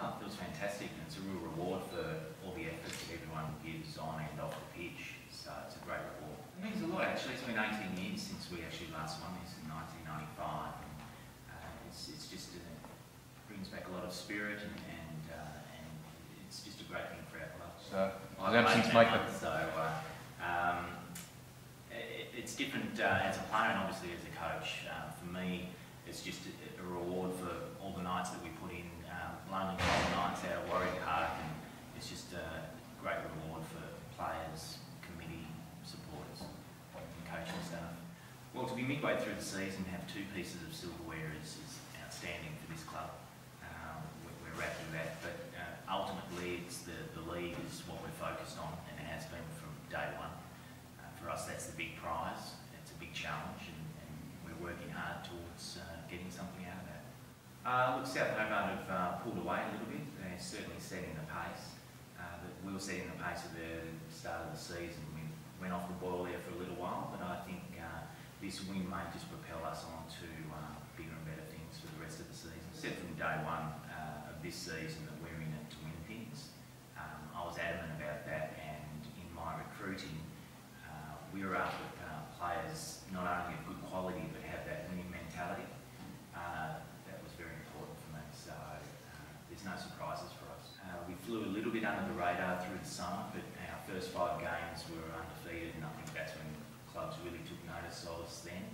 Oh, it feels fantastic, and it's a real reward for all the effort that everyone gives on and off the pitch. So it's a great reward. It means a lot actually. It's been 18 years since we actually last won this in 1995. And, it's just brings back a lot of spirit, and it's just a great thing for our club. So absence make it. So it's different as a player and obviously as a coach. For me, it's just a reward for all the nights that we put in, lonely cold nights out at Warrior Park, and it's just a great reward for players, committee, supporters, and coaching staff. Well, to be midway through the season, have 2 pieces of silverware is outstanding for this club. We're happy with that, but ultimately it's the league is what we're focused on, and it has been from day one. For us, that's the big prize. It's a big challenge, and we're working hard towards getting something out of that. Look, South Hobart have pulled away a little bit. They're certainly setting the pace. We were setting the pace at the start of the season. We went off the boil there for a little while, but I think this win may just propel us on to bigger and better things for the rest of the season. Said from day one of this season that we're in it to win things. I was adamant about that, and in my recruiting, we were after players not only of good quality but have that winning mentality. That was very important for me, so there's no surprises for us. We flew a little bit under the radar through the summer, but our first 5 games were undefeated, and I think that's when clubs really took notice of us then.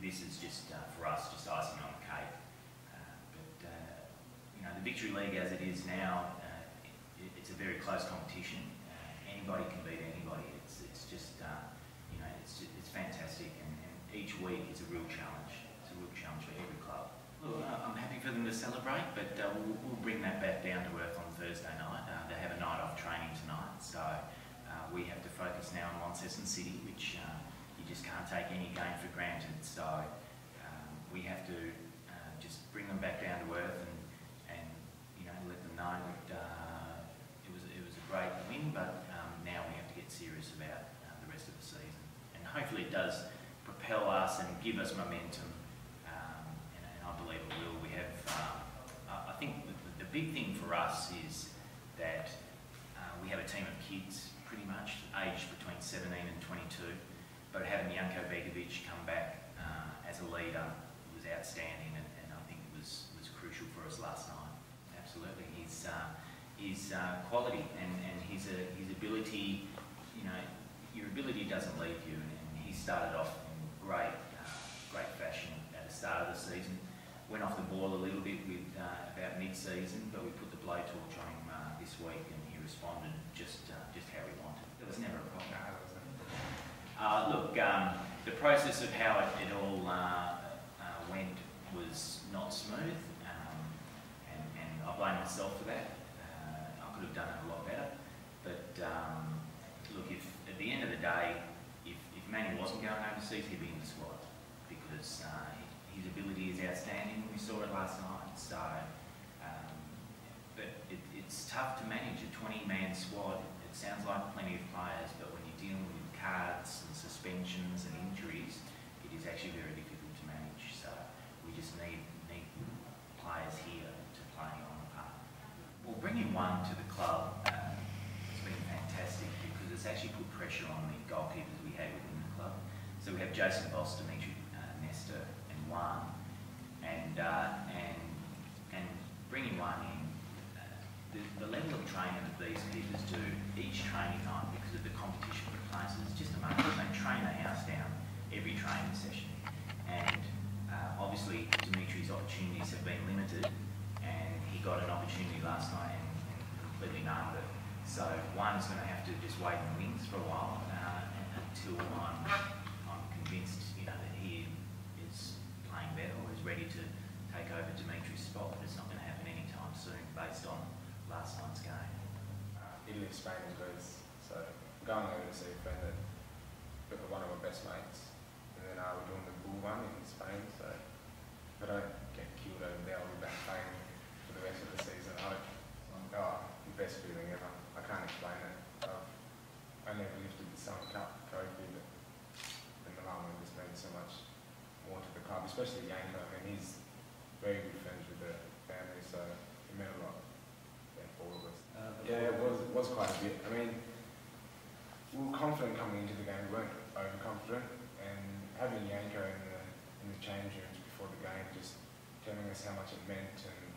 This is just, for us, just icing on the cake. But you know, the Victory League as it is now, it's a very close competition. Anybody can beat anybody. It's just, you know, it's fantastic, and each week is a real challenge. It's a real challenge for every club. Look, I'm happy for them to celebrate, but we'll bring that back down to earth on Thursday night. They have a night off training tonight, so we have to focus now on Launceston City, which you just can't take any game for granted. So we have to just bring them back down to earth, and you know, let them know that it was a great win, but now we have to get serious about the rest of the season, and hopefully it does propel us and give us momentum, and I believe it will. We have, I think the big thing for us is that we have a team of kids pretty much aged between 17 and 22, but having Janko Begovic come back as a leader was outstanding, and I think it was crucial for us last night. Absolutely, his quality and his ability, you know, your ability doesn't leave you, and he started off in great fashion at the start of the season. Went off the ball a little bit with about mid-season, but we put the blowtorch on him this week, and he responded just how we wanted. There was never a problem. Look, the process of how it all went was not smooth, and I blame myself for that. I could have done it a lot better, but look, if at the end of the day, if Manny wasn't going overseas, he'd be in the squad, because his ability is outstanding. We saw it last night. So, but it's tough to manage a 20-man squad. It sounds like plenty of players, but when you're dealing with cards and suspensions and injuries, it is actually very difficult to manage. So we just need players here to play on the park. Well, bringing one to the club has been fantastic, because it's actually put pressure on the goalkeepers we had within the club. So we have Jason Voss, Dimitri Nesta, and Juan, and bringing one in. The level of training that these keepers do each training night, because of the competition for places, is just amazing. They train the house down every training session, and obviously Dimitri's opportunities have been limited, and he got an opportunity last night and completely nailed it. So one's going to have to just wait in the wings for a while until I'm convinced, you know, that he is playing better or is ready to take over Dimitri's spot. But it's not going to happen anytime soon, based on last night's game. Italy, Spain and Greece, so I'm going over to see a friend that one of my best mates, and then we're doing the bull one in Spain, so if I don't get killed over there, I'll be back playing for the rest of the season. The best feeling ever. I can't explain it. I never lifted the Sun Cup trophy, but in the long run it just means so much more to the club, especially Janko. I mean, he's very good friends with the family, so it meant a lot for all of us. Yeah, it was quite a bit. I mean, we were confident coming into the game, we weren't overconfident, and having Yanko in the change rooms before the game just telling us how much it meant, and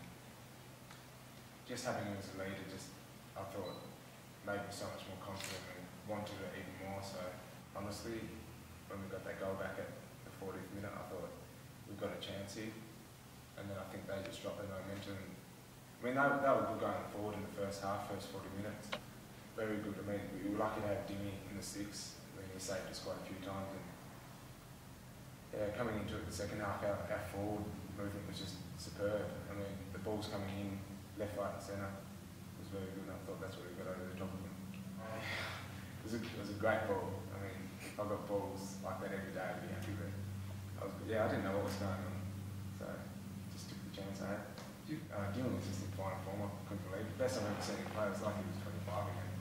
just having him as a leader, I thought made me so much more confident and wanted it even more. So honestly, when we got that goal back at the 40th minute, I thought we've got a chance here. And then I think they just dropped their momentum. I mean, they were good going forward in the first half, first 40 minutes. Very good. I mean, we were lucky to have Dimmy in the six. I mean, he saved us quite a few times. And yeah, coming into it the second half, our forward movement was just superb. I mean, the ball's coming in left, right and centre was very good. And I thought that's what we got over the top of them. It was a great ball. I mean, if I got balls like that every day, I'd be happy. But I didn't know what was going on. So just took the chance I had. Dylan was just in fine form. I couldn't believe it. Best I've ever seen him play. It was like he was 25 again.